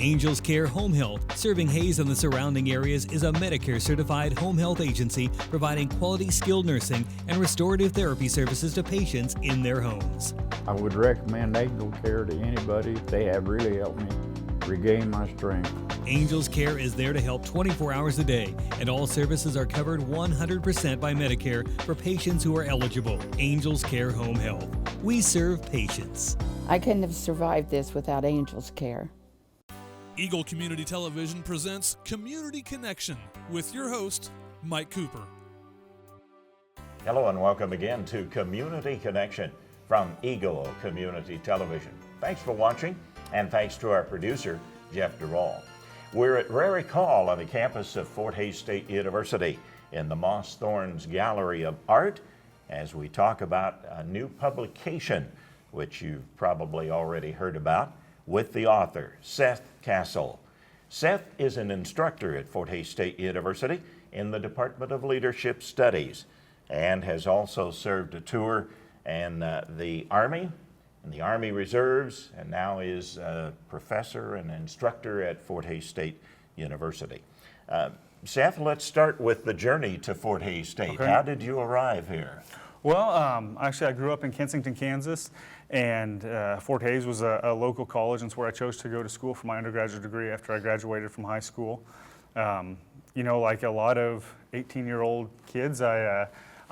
Angels Care Home Health, serving Hayes and the surrounding areas, is a Medicare-certified home health agency providing quality skilled nursing and restorative therapy services to patients in their homes. I would recommend Angel Care to anybody. They have really helped me regain my strength. Angels Care is there to help 24 hours a day, and all services are covered 100% by Medicare for patients who are eligible. Angels Care Home Health. We serve patients. I couldn't have survived this without Angels Care. Eagle Community Television presents Community Connection with your host, Mike Cooper. Hello and welcome again to Community Connection from Eagle Community Television. Thanks for watching, and thanks to our producer, Jeff Durall. We're at Rarick Hall on the campus of Fort Hays State University in the Moss Thorns Gallery of Art as we talk about a new publication, which you've probably already heard about, with the author, Seth Kastle. Seth is an instructor at Fort Hays State University in the Department of Leadership Studies and has also served a tour in the Army and the Army Reserves, and now is a professor and instructor at Fort Hays State University. Seth, let's start with the journey to Fort Hays State. Okay. How did you arrive here? Well, actually, I grew up in Kensington, Kansas, and Fort Hays was a local college, and it's where I chose to go to school for my undergraduate degree after I graduated from high school. You know, like a lot of 18-year-old kids,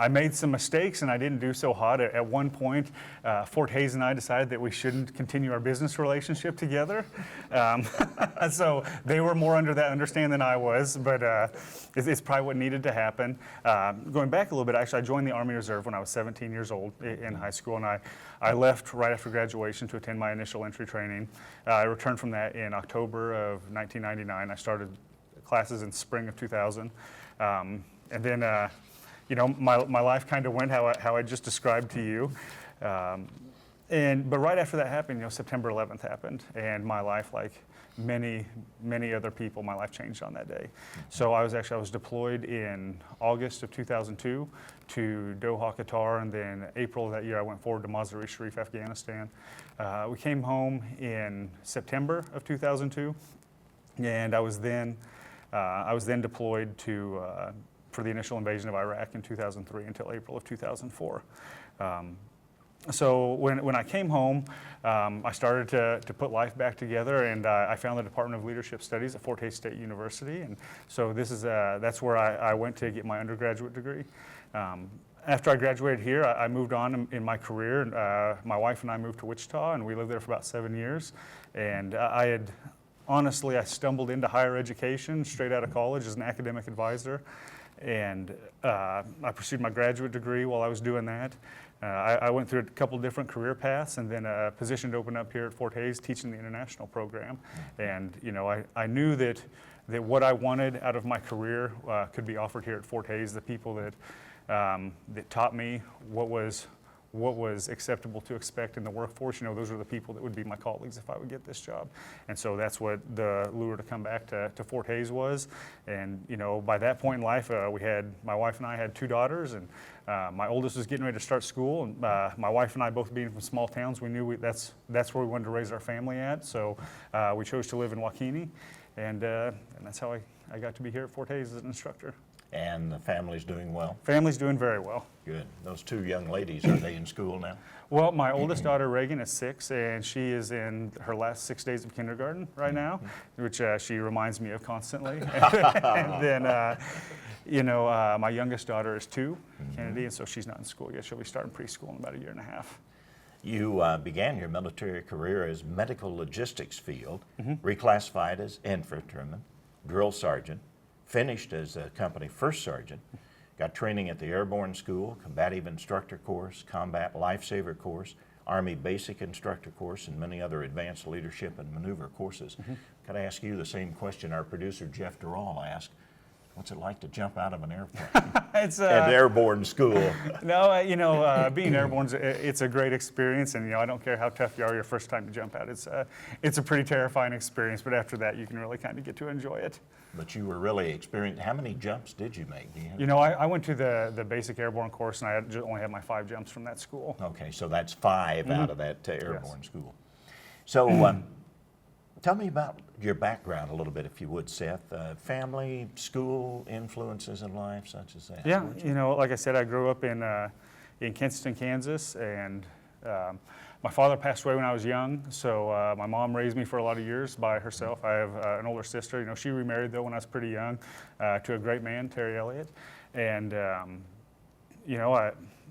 I made some mistakes and I didn't do so hot. At one point, Fort Hays and I decided that we shouldn't continue our business relationship together. So they were more under that understanding than I was, but it's probably what needed to happen. Going back a little bit, actually, I joined the Army Reserve when I was 17 years old in high school, and I left right after graduation to attend my initial entry training. I returned from that in October of 1999. I started classes in spring of 2000. And then you know, my life kind of went how I just described to you. But right after that happened, you know, September 11th happened, and my life, like many other people, my life changed on that day. So I was deployed in August of 2002 to Doha, Qatar, and then April of that year I went forward to Mazar-i-Sharif, Afghanistan. We came home in September of 2002, and I was then deployed for the initial invasion of Iraq in 2003 until April of 2004. So when I came home, I started to put life back together, and I found the Department of Leadership Studies at Fort Hays State University, and so that's where I went to get my undergraduate degree. After I graduated here, I moved on in my career. My wife and I moved to Wichita, and we lived there for about 7 years. And honestly, I stumbled into higher education straight out of college as an academic advisor. And I pursued my graduate degree while I was doing that. I went through a couple different career paths, and then a position opened up here at Fort Hays teaching the international program. And you know, I knew that what I wanted out of my career could be offered here at Fort Hays. The people that taught me what was acceptable to expect in the workforce, you know, those are the people that would be my colleagues if I would get this job. And so that's what the lure to come back to Fort Hays was. And, you know, by that point in life, my wife and I had 2 daughters, and my oldest was getting ready to start school. And my wife and I, both being from small towns, we knew that's where we wanted to raise our family at. So we chose to live in Waukene, and that's how I got to be here at Fort Hays as an instructor. And the family's doing well? Family's doing very well. Good. Those 2 young ladies, are they in school now? Well, my oldest daughter, Reagan, is 6, and she is in her last 6 days of kindergarten right now, which she reminds me of constantly. And then, you know, my youngest daughter is 2, Kennedy, and so she's not in school yet. She'll be starting preschool in about a year and a half. You began your military career as medical logistics field, reclassified as infantryman, drill sergeant, finished as a company first sergeant, got training at the Airborne School, Combative Instructor Course, Combat Lifesaver Course, Army Basic Instructor Course, and many other advanced leadership and maneuver courses. Could I ask you the same question our producer Jeff Durall asked? What's it like to jump out of an airplane It's at Airborne School? No, you know, being airborne, it's a great experience, and you know, I don't care how tough you are your first time to jump out. It's a pretty terrifying experience, but after that, you can really kind of get to enjoy it. But you were really experienced. How many jumps did you make? You know, I went to the basic airborne course, and I only had my 5 jumps from that school. Okay, so that's 5 out of that airborne school. So Tell me about your background a little bit, if you would, Seth. Family, school, influences in life, such as that. Yeah, you know, like I said, I grew up in Kensington, Kansas, and my father passed away when I was young, so my mom raised me for a lot of years by herself. I have an older sister. You know, she remarried, though, when I was pretty young to a great man, Terry Elliott. And, you know,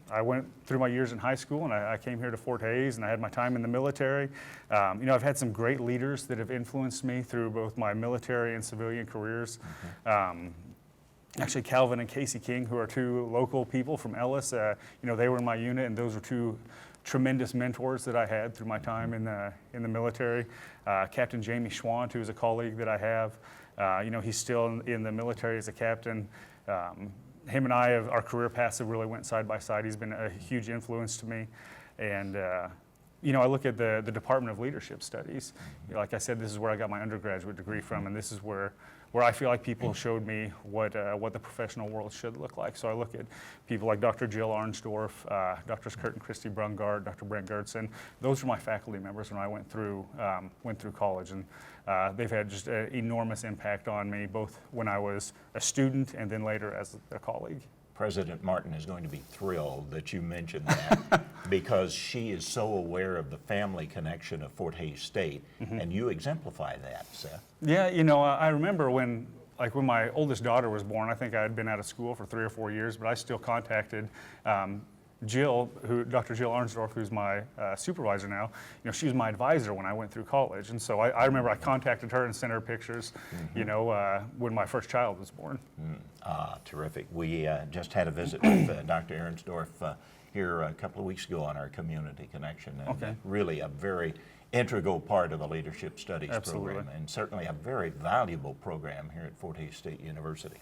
I went through my years in high school, and I came here to Fort Hays, and I had my time in the military. You know, I've had some great leaders that have influenced me through both my military and civilian careers. Actually, Calvin and Casey King, who are two local people from Ellis, you know, they were in my unit, and those were two tremendous mentors that I had through my time in the military. Captain Jamie Schwant, who is a colleague that I have, you know, he's still in the military as a captain. Him and I, our career paths have really went side by side. He's been a huge influence to me. And, you know, I look at the Department of Leadership Studies. You know, like I said, this is where I got my undergraduate degree from, and this is where I feel like people showed me what the professional world should look like. So I look at people like Dr. Jill Arnsdorf, Drs. Kurt and Christy Brungard, Dr. Brent Gertson. Those were my faculty members when I went through college, and they've had just an enormous impact on me, both when I was a student and then later as a colleague. President Martin is going to be thrilled that you mentioned that because she is so aware of the family connection of Fort Hays State, and you exemplify that, Seth. Yeah, you know, I remember when my oldest daughter was born, I think I had been out of school for 3 or 4 years, but I still contacted Jill, Dr. Jill Arnsdorf, who's my supervisor now. You know, she was my advisor when I went through college, and so I remember I contacted her and sent her pictures, you know, when my first child was born. Terrific. We just had a visit with Dr. Arnsdorf here a couple of weeks ago on our Community Connection, and really a very integral part of the Leadership Studies program, and certainly a very valuable program here at Fort Hays State University.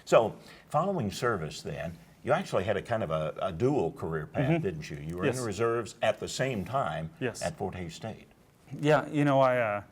So, following service then, you actually had a kind of a dual career path, didn't you? You were in the reserves at the same time at Fort Hays State. Yeah, you know, I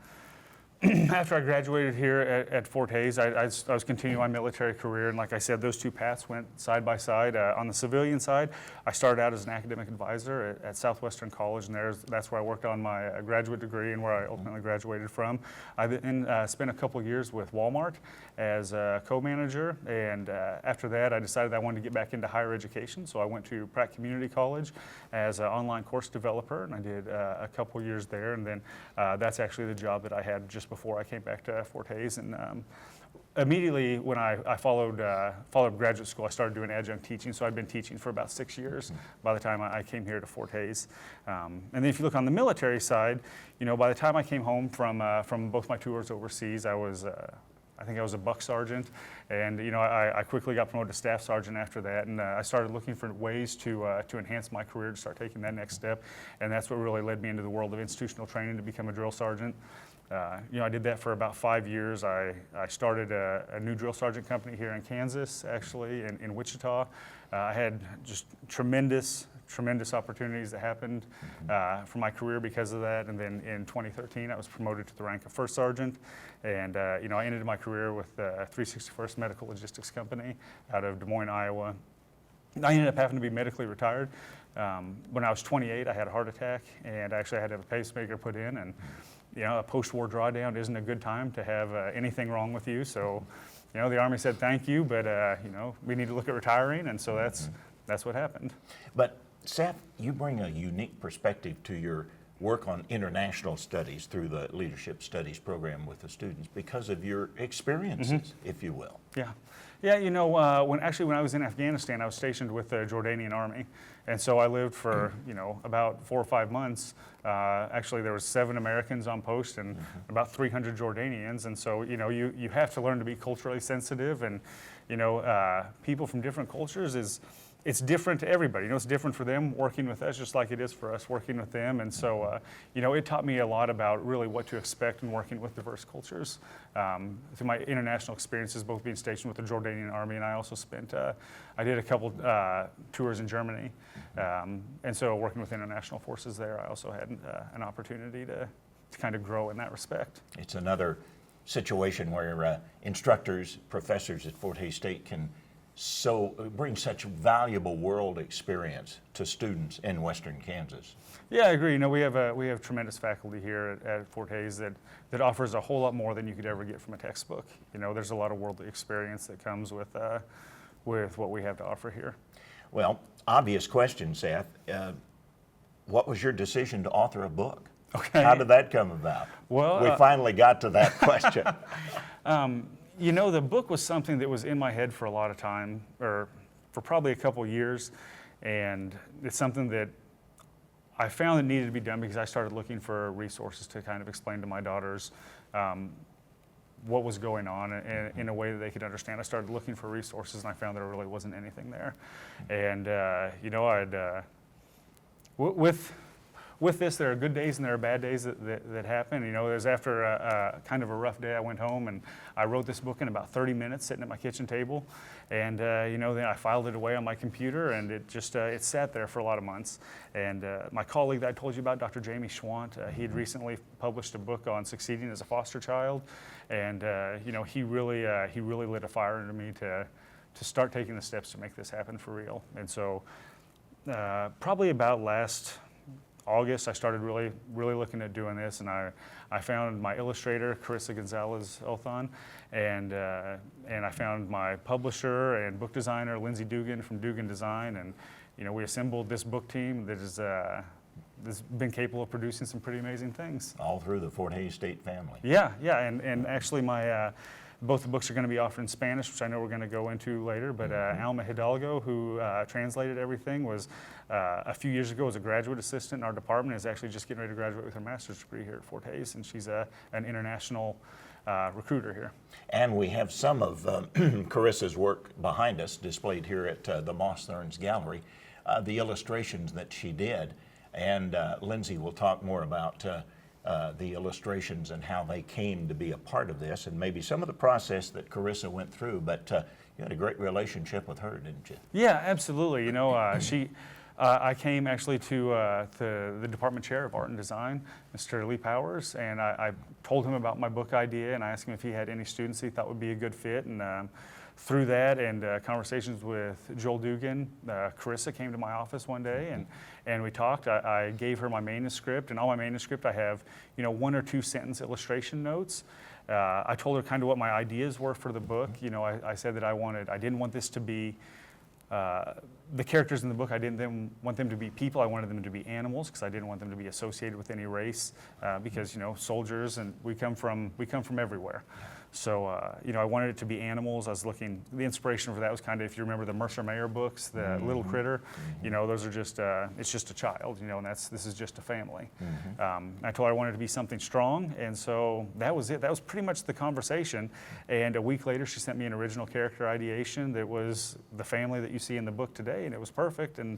after I graduated here at Fort Hays, I was continuing my military career, and like I said, those two paths went side by side. On the civilian side, I started out as an academic advisor at Southwestern College, and that's where I worked on my graduate degree and where I ultimately graduated from. I then spent a couple of years with Walmart as a co-manager, and after that, I decided I wanted to get back into higher education, so I went to Pratt Community College as an online course developer, and I did a couple years there, and then that's actually the job that I had just before I came back to Fort Hays. And immediately when I followed graduate school, I started doing adjunct teaching, so I'd been teaching for about 6 years by the time I came here to Fort Hays. And then if you look on the military side, you know, by the time I came home from both my tours overseas, I think I was a buck sergeant, and you know, I quickly got promoted to staff sergeant after that, and I started looking for ways to enhance my career, to start taking that next step, and that's what really led me into the world of institutional training to become a drill sergeant. You know, I did that for about 5 years. I started a new drill sergeant company here in Kansas, actually, in Wichita. I had just tremendous opportunities that happened for my career because of that. And then in 2013, I was promoted to the rank of first sergeant. And, you know, I ended my career with 361st Medical Logistics Company out of Des Moines, Iowa. I ended up having to be medically retired. When I was 28, I had a heart attack, and actually I had to have a pacemaker put in. And, you know, a post-war drawdown isn't a good time to have anything wrong with you. So, you know, the Army said thank you, but, you know, we need to look at retiring. And so that's what happened. But Seth, you bring a unique perspective to your work on international studies through the Leadership Studies program with the students because of your experiences, if you will. Yeah, you know, when I was in Afghanistan, I was stationed with the Jordanian Army, and so I lived for, you know, about 4 or 5 months. Actually, there was 7 Americans on post and about 300 Jordanians, and so, you know, you have to learn to be culturally sensitive, and, you know, people from different cultures it's different to everybody. You know, it's different for them working with us just like it is for us working with them. And so, you know, it taught me a lot about really what to expect in working with diverse cultures. Through my international experiences, both being stationed with the Jordanian Army, and I also I did a couple tours in Germany. And so working with international forces there, I also had an opportunity to kind of grow in that respect. It's another situation where instructors, professors at Fort Hays State can so bring such valuable world experience to students in Western Kansas. Yeah, I agree. You know, we have tremendous faculty here at Fort Hays that offers a whole lot more than you could ever get from a textbook. You know, there's a lot of worldly experience that comes with what we have to offer here. Well, obvious question, Seth. What was your decision to author a book? Okay. How did that come about? Well, we finally got to that question. You know, the book was something that was in my head for a lot of time, or for probably a couple years, and it's something that I found that needed to be done because I started looking for resources to kind of explain to my daughters what was going on in a way that they could understand. I started looking for resources, and I found there really wasn't anything there. And you know, with this, there are good days and there are bad days that happen. You know, it was after a kind of a rough day, I went home and I wrote this book in about 30 minutes sitting at my kitchen table. And, you know, then I filed it away on my computer, and it just, it sat there for a lot of months. And my colleague that I told you about, Dr. Jamie Schwant, he had recently published a book on succeeding as a foster child. And, you know, he really lit a fire under me to start taking the steps to make this happen for real. And so probably about last August, I started really looking at doing this, and I found my illustrator, Carissa Gonzalez-Elthon, and I found my publisher and book designer, Lindsay Dugan from Dugan Design, and you know, we assembled this book team that is that's been capable of producing some pretty amazing things. All through the Fort Hays State family. Yeah, and actually my both the books are going to be offered in Spanish, which I know we're going to go into later, but Alma Hidalgo, who translated everything, was a few years ago was a graduate assistant in our department, is actually just getting ready to graduate with her master's degree here at Fort Hays, and she's an international recruiter here. And we have some of Carissa's work behind us displayed here at the Moss Thorns Gallery, the illustrations that she did, and Lindsay will talk more about the illustrations and how they came to be a part of this, and maybe some of the process that Carissa went through, but you had a great relationship with her, didn't you? Yeah, absolutely. You know, I came actually to the department chair of art and design, Mr. Lee Powers, and I told him about my book idea, and I asked him if he had any students he thought would be a good fit, and through that and conversations with Joel Dugan, Carissa came to my office one day, and we talked. I gave her my manuscript, and on my manuscript I have, you know, 1 or 2 sentence illustration notes. I told her kind of what my ideas were for the book. You know, I said that I didn't want this to be the characters in the book. I didn't want them to be people. I wanted them to be animals because I didn't want them to be associated with any race. Because, you know, soldiers, and we come from everywhere. So you know, I wanted it to be animals. I was looking. The inspiration for that was kind of, if you remember the Mercer Mayer books, the Little Critter. You know, those are just it's just a child. You know, and this is just a family. I told her I wanted it to be something strong, and so that was it. That was pretty much the conversation. And a week later, she sent me an original character ideation that was the family that you see in the book today, and it was perfect. And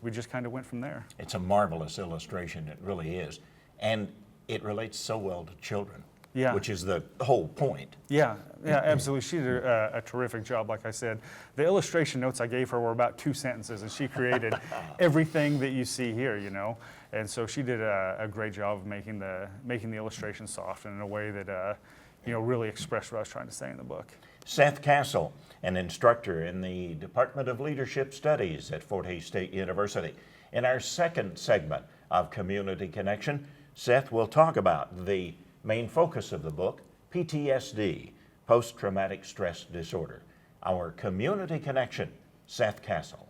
we just kind of went from there. It's a marvelous illustration. It really is, and it relates so well to children. Yeah. Which is the whole point. Yeah, absolutely. She did a terrific job, like I said. The illustration notes I gave her were about 2 sentences, and she created everything that you see here, you know. And so she did a great job of making the illustration soft and in a way that, you know, really expressed what I was trying to say in the book. Seth Kastle, an instructor in the Department of Leadership Studies at Fort Hays State University. In our second segment of Community Connection, Seth will talk about the main focus of the book, PTSD, post-traumatic stress disorder. Our Community Connection, Seth Kastle.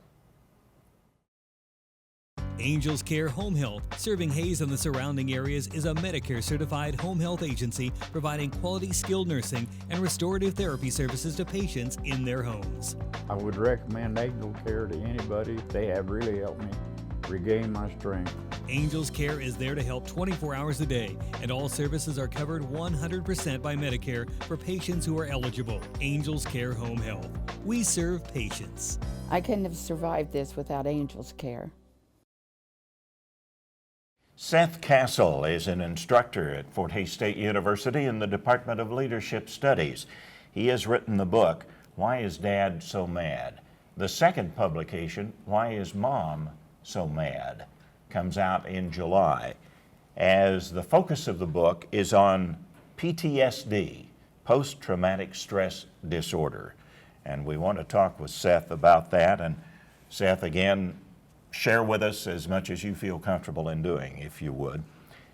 Angels Care Home Health, serving Hays and the surrounding areas, is a Medicare-certified home health agency providing quality skilled nursing and restorative therapy services to patients in their homes. I would recommend Angel Care to anybody. They have really helped me regain my strength. Angels Care is there to help 24 hours a day, and all services are covered 100% by Medicare for patients who are eligible. Angels Care Home Health. We serve patients. I couldn't have survived this without Angels Care. Seth Kastle is an instructor at Fort Hays State University in the Department of Leadership Studies. He has written the book, Why Is Dad So Mad? The second publication, Why Is Mom So Mad? Comes out in July, as the focus of the book is on PTSD, post-traumatic stress disorder. And we want to talk with Seth about that. And Seth, again, share with us as much as you feel comfortable in doing, if you would.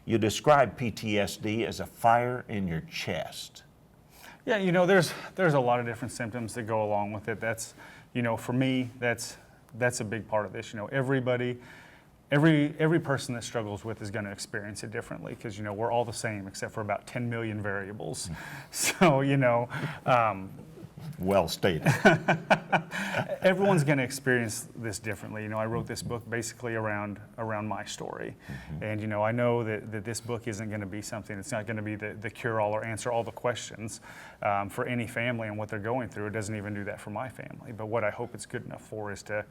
You describe PTSD as a fire in your chest. Yeah, you know, there's a lot of different symptoms that go along with it. That's, you know, for me, that's a big part of this. You know, every person that struggles with is going to experience it differently, because, you know, we're all the same except for about 10 million variables. So, you know, well stated. everyone's going to experience this differently. You know, I wrote this book basically around my story. And, you know, I know that this book isn't going to be something, it's not going to be the cure-all or answer all the questions for any family and what they're going through. It doesn't even do that for my family. But what I hope it's good enough for is to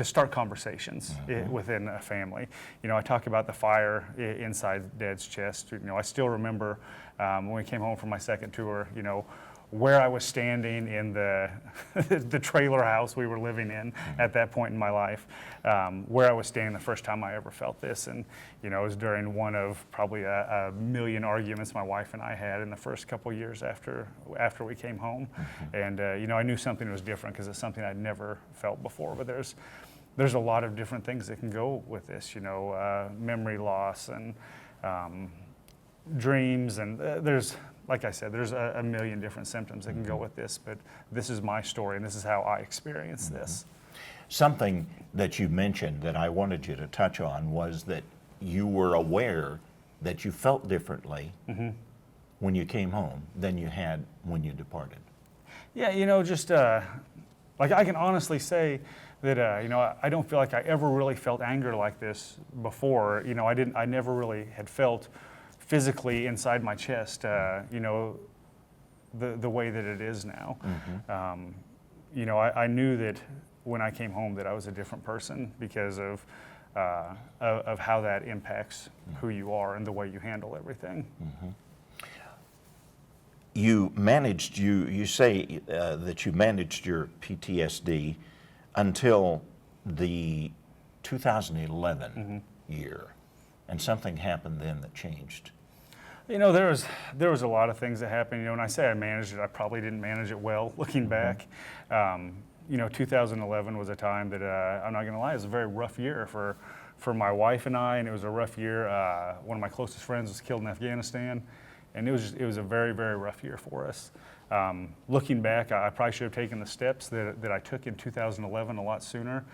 start conversations within a family. You know, I talk about the fire inside Dad's chest. You know, I still remember when we came home from my second tour, you know, where I was standing in the trailer house we were living in at that point in my life, where I was standing the first time I ever felt this. And, you know, it was during one of probably a million arguments my wife and I had in the first couple years after we came home. And, you know, I knew something was different because it's something I'd never felt before. But there's a lot of different things that can go with this, you know, memory loss and dreams, and like I said, there's a million different symptoms that can go with this, but this is my story and this is how I experienced this. Something that you mentioned that I wanted you to touch on was that you were aware that you felt differently when you came home than you had when you departed. Yeah, you know, just like I can honestly say that, you know, I don't feel like I ever really felt anger like this before. You know, I never really had felt physically inside my chest, you know, the way that it is now. You know, I knew that when I came home that I was a different person because of how that impacts who you are and the way you handle everything. You say that you managed your PTSD until the 2011 year, and something happened then that changed. You know, there was a lot of things that happened. You know, when I say I managed it, I probably didn't manage it well looking back. You know, 2011 was a time that, I'm not going to lie, it was a very rough year for my wife and I, and it was a rough year. One of my closest friends was killed in Afghanistan, and it was a very, very rough year for us. Looking back, I probably should have taken the steps that I took in 2011 a lot sooner.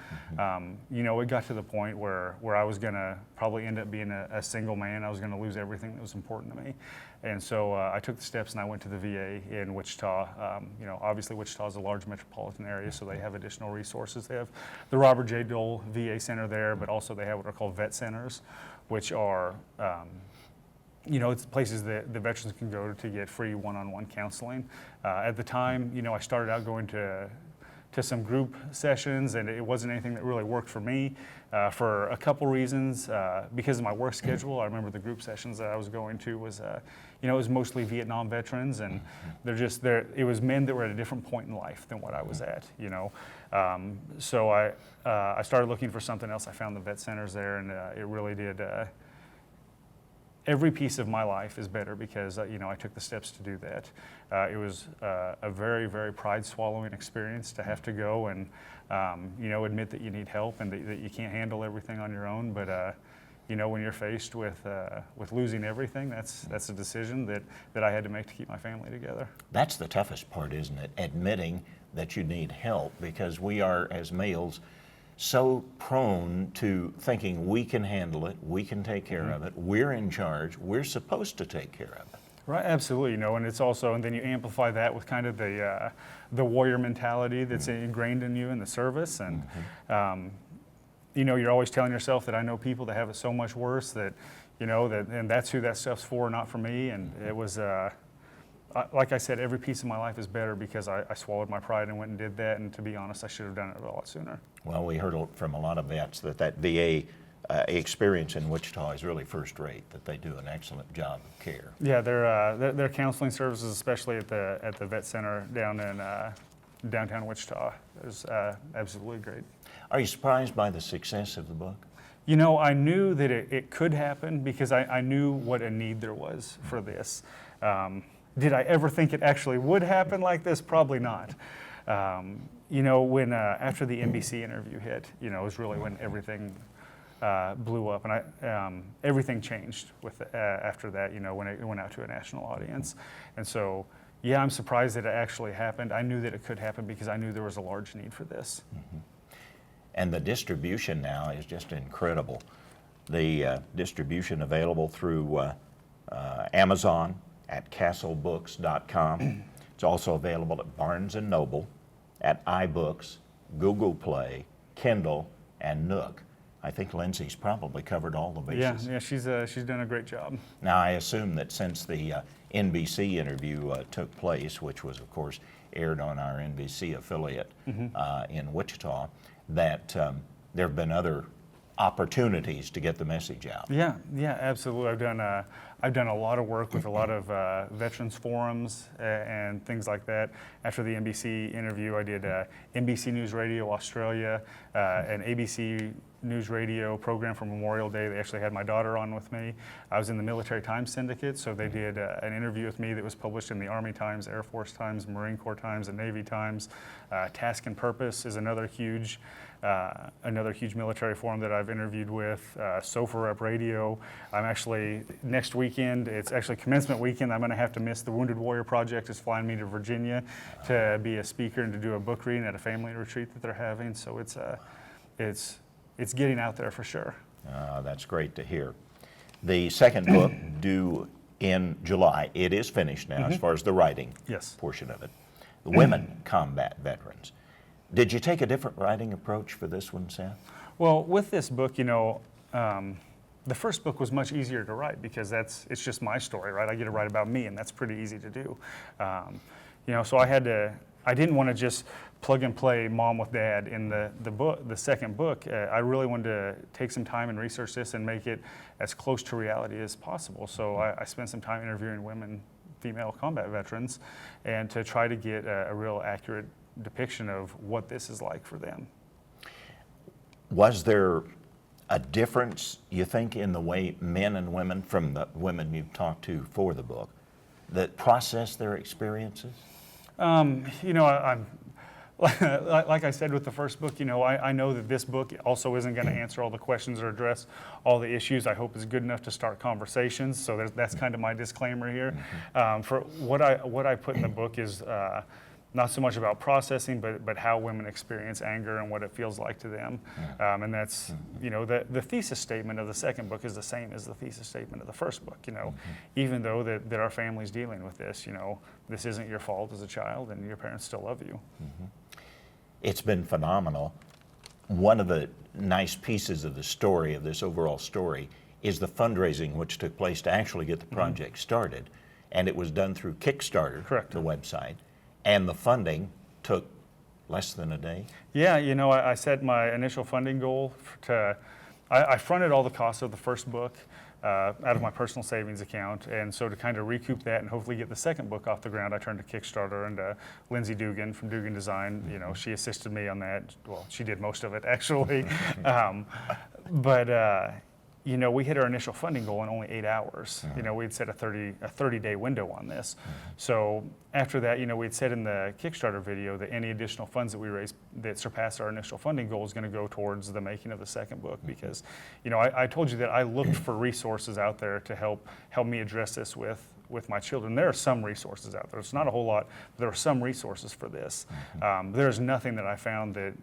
You know, it got to the point where I was going to probably end up being a single man. I was going to lose everything that was important to me. And so I took the steps and I went to the VA in Wichita. You know, obviously Wichita is a large metropolitan area, so they have additional resources. They have the Robert J. Dole VA Center there, but also they have what are called vet centers, which are you know, it's places that the veterans can go to get free one-on-one counseling. At the time, you know, I started out going to some group sessions, and it wasn't anything that really worked for me for a couple reasons. Because of my work schedule, I remember the group sessions that I was going to was, you know, it was mostly Vietnam veterans, and it was men that were at a different point in life than what I was at, you know. So I started looking for something else. I found the vet centers there, and it really did. Every piece of my life is better because, you know, I took the steps to do that. It was a very, very pride-swallowing experience to have to go and, you know, admit that you need help and that you can't handle everything on your own. But, you know, when you're faced with losing everything, that's a decision that I had to make to keep my family together. That's the toughest part, isn't it? Admitting that you need help, because we are, as males, so prone to thinking we can handle it, we can take care of it, we're in charge, we're supposed to take care of it. Right, absolutely, you know, and it's also, and then you amplify that with kind of the warrior mentality that's ingrained in you in the service, and you know, you're always telling yourself that I know people that have it so much worse that, you know, and that's who that stuff's for, not for me, and it was, like I said, every piece of my life is better because I swallowed my pride and went and did that, and to be honest, I should have done it a lot sooner. Well, we heard from a lot of vets that VA experience in Wichita is really first rate, that they do an excellent job of care. Yeah, their counseling services, especially at the vet center down in downtown Wichita, is absolutely great. Are you surprised by the success of the book? You know, I knew that it could happen because I knew what a need there was for this. Did I ever think it actually would happen like this? Probably not. You know, when after the NBC interview hit, you know, it was really when everything blew up, and everything changed with after that. You know, when it went out to a national audience, and so yeah, I'm surprised that it actually happened. I knew that it could happen because I knew there was a large need for this. Mm-hmm. And the distribution now is just incredible. The distribution available through Amazon at castlebooks.com. It's also available at Barnes & Noble, at iBooks, Google Play, Kindle, and Nook. I think Lindsay's probably covered all the bases. Yeah, she's done a great job. Now, I assume that since the NBC interview took place, which was, of course, aired on our NBC affiliate in Wichita, that there have been other opportunities to get the message out. Yeah, absolutely. I've done a lot of work with a lot of veterans forums and things like that. After the NBC interview, I did NBC News Radio Australia, an ABC News Radio program for Memorial Day. They actually had my daughter on with me. I was in the Military Times Syndicate, so they did an interview with me that was published in the Army Times, Air Force Times, Marine Corps Times, and Navy Times. Task and Purpose is another huge military forum that I've interviewed with. Sofa Rep Radio. I'm actually, next weekend, it's actually commencement weekend, I'm going to have to miss the Wounded Warrior Project is flying me to Virginia to be a speaker and to do a book reading at a family retreat that they're having. So it's getting out there for sure. That's great to hear. The second book due in July, it is finished now as far as the writing portion of it. The Women Combat Veterans. Did you take a different writing approach for this one, Seth? Well, with this book, you know, the first book was much easier to write because it's just my story, right? I get to write about me, and that's pretty easy to do. You know, so I didn't want to just plug and play Mom with Dad in the second book. I really wanted to take some time and research this and make it as close to reality as possible. So I spent some time interviewing female combat veterans, and to try to get a real accurate depiction of what this is like for them. Was there a difference, you think, in the way men and women, from the women you've talked to for the book, that process their experiences? You know, I'm like I said with the first book, you know, I know that this book also isn't going to answer all the questions or address all the issues. I hope it's good enough to start conversations. So that's kind of my disclaimer here. For what I put in the book is not so much about processing, but how women experience anger and what it feels like to them. And that's, you know, the thesis statement of the second book is the same as the thesis statement of the first book. You know, even though that our family's dealing with this, you know, this isn't your fault as a child, and your parents still love you. It's been phenomenal. One of the nice pieces of the story, of this overall story, is the fundraising which took place to actually get the project started. And it was done through Kickstarter, Correct. The website. And the funding took less than a day? Yeah, you know, I set my initial funding goal I fronted all the costs of the first book out of my personal savings account, and so to kind of recoup that and hopefully get the second book off the ground, I turned to Kickstarter, and Lindsay Dugan from Dugan Design, you know, she assisted me on that. Well, she did most of it actually, but you know, we hit our initial funding goal in only 8 hours. You know, we'd set a 30-day window on this. So after that, you know, we'd said in the Kickstarter video that any additional funds that we raised that surpassed our initial funding goal is going to go towards the making of the second book, because, you know, I told you that I looked for resources out there to help me address this with my children. There are some resources out there. It's not a whole lot, but there are some resources for this. There's nothing that I found that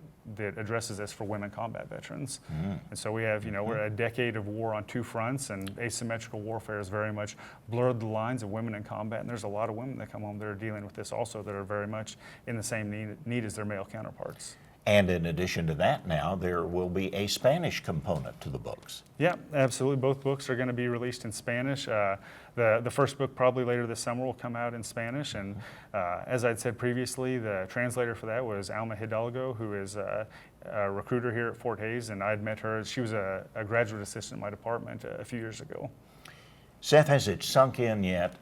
addresses this for women combat veterans. And so we have, you know, we're a decade of war on two fronts, and asymmetrical warfare has very much blurred the lines of women in combat, and there's a lot of women that come home that are dealing with this also, that are very much in the same need as their male counterparts. And in addition to that, now there will be a Spanish component to the books. Yeah, absolutely. Both books are going to be released in Spanish. The first book probably later this summer will come out in Spanish, and as I'd said previously, the translator for that was Alma Hidalgo, who is a recruiter here at Fort Hays, and I'd met her. She was a graduate assistant in my department a few years ago. Seth, has it sunk in yet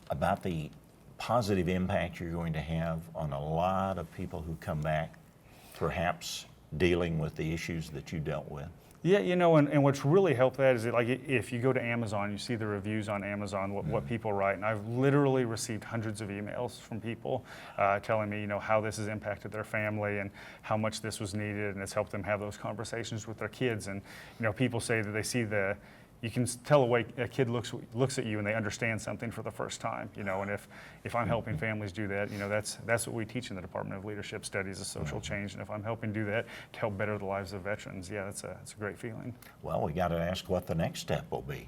about the positive impact you're going to have on a lot of people who come back, perhaps dealing with the issues that you dealt with? Yeah, you know, and what's really helped that is that, like, if you go to Amazon, you see the reviews on Amazon, what people write, and I've literally received hundreds of emails from people telling me, you know, how this has impacted their family and how much this was needed, and it's helped them have those conversations with their kids. And, you know, people say that they see you can tell a way a kid looks at you and they understand something for the first time, you know. And if I'm helping families do that, you know, that's what we teach in the Department of Leadership Studies, is social change. And if I'm helping do that to help better the lives of veterans, yeah, it's a great feeling. Well, we got to ask what the next step will be.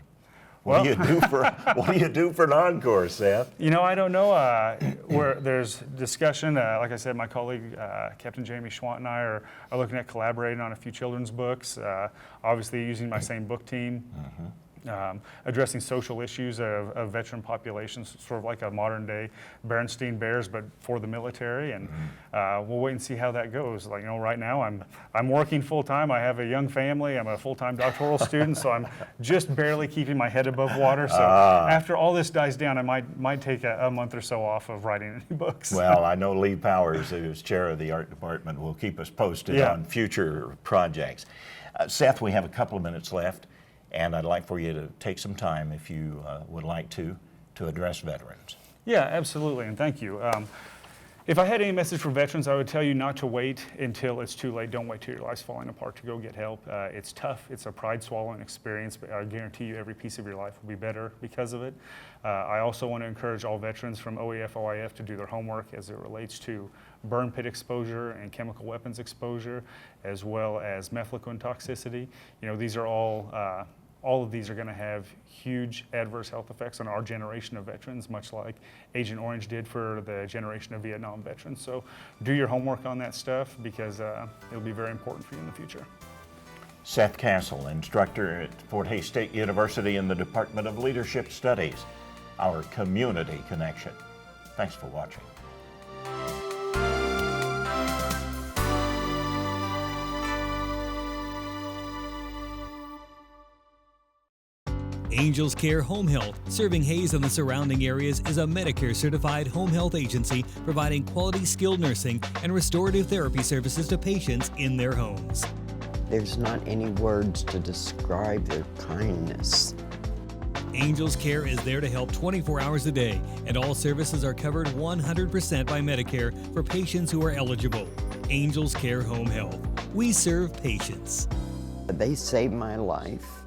Well, What do you do for an encore, Seth? You know, I don't know. Where there's discussion, like I said, my colleague Captain Jamie Schwant and I are looking at collaborating on a few children's books. Obviously, using my same book team. Addressing social issues of veteran populations, sort of like a modern day Berenstain Bears, but for the military. And we'll wait and see how that goes. Like, you know, right now I'm working full time. I have a young family. I'm a full-time doctoral student, so I'm just barely keeping my head above water. So after all this dies down, I might take a month or so off of writing any books. Well, I know Lee Powers, who's chair of the art department, will keep us posted on future projects. Seth, we have a couple of minutes left. And I'd like for you to take some time, if you would like to address veterans. Yeah, absolutely, and thank you. If I had any message for veterans, I would tell you not to wait until it's too late. Don't wait till your life's falling apart to go get help. It's tough. It's a pride-swallowing experience, but I guarantee you every piece of your life will be better because of it. I also want to encourage all veterans from OEF, OIF to do their homework as it relates to burn pit exposure and chemical weapons exposure, as well as methylquin toxicity. You know, these are all of these are going to have huge adverse health effects on our generation of veterans, much like Agent Orange did for the generation of Vietnam veterans. So do your homework on that stuff, because it'll be very important for you in the future. Seth Kastle, instructor at Fort Hays State University in the Department of Leadership Studies, our community connection. Thanks for watching. Angels Care Home Health, serving Hays and the surrounding areas, is a Medicare-certified home health agency providing quality skilled nursing and restorative therapy services to patients in their homes. There's not any words to describe their kindness. Angels Care is there to help 24 hours a day, and all services are covered 100% by Medicare for patients who are eligible. Angels Care Home Health. We serve patients. They saved my life.